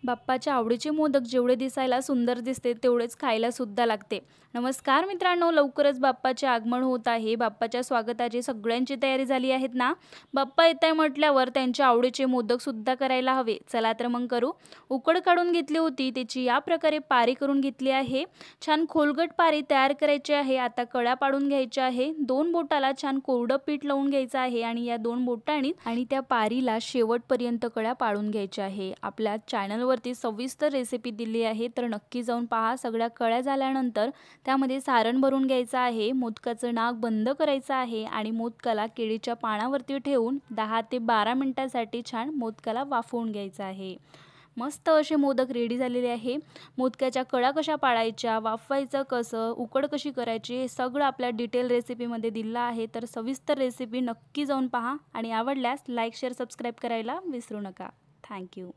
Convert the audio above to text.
बाप्पाच्या आवडीचे मोदक जेवढे दिसायला सुंदर दिसते तेवढेच खायला सुद्धा लागते. नमस्कार मित्रांनो, लवकरच बाप्पाचे आगमन होत आहे. बाप्पाच्या स्वागताची सगळ्यांची तयारी झाली आहेत ना? बाप्पा येत आहे म्हटल्यावर त्यांच्या आवडीचे मोदक सुद्धा करायला हवे. चला तर मग करू. उकड काढून घेतली होती, त्याची या प्रकारे पारी करून घेतली आहे. छान खोलगट पारी तयार करायची आहे. आता कळ्या पाडून घ्यायच्या आहे. 2 बोटाला छान कोरडं पीठ लावून घ्यायचं आहे आणि या 2 बोटांनी आणि त्या पारीला शेवटपर्यंत कळ्या पाडून घ्यायच्या आहे. आपल्या चॅनलवरती सविस्तर रेसिपी दिली आहे, तर नक्की जाऊन पहा. सगळ्या कळ्या झाल्यानंतर त्यामध्ये सारण भरून घ्यायचं आहे. मोदकाचं नाक बंद करायचं आहे आणि मोदकाला केळीच्या पानावरती ठेवून 10 ते 12 मिनिटांसाठी छान मोदकाला वाफवून घ्यायचं आहे. मस्त असे मोदक रेडी झालेले आहे. मोदकाच्या कळ्या कशा पाडायच्या, वाफवायचं कसं, उकड कशी करायची, हे सगळं आपल्या डिटेल रेसिपीमध्ये दिलं आहे. तर सविस्तर रेसिपी नक्की जाऊन पहा आणि आवडल्यास लाईक, शेअर, सबस्क्राईब करायला विसरू नका. थँक्यू.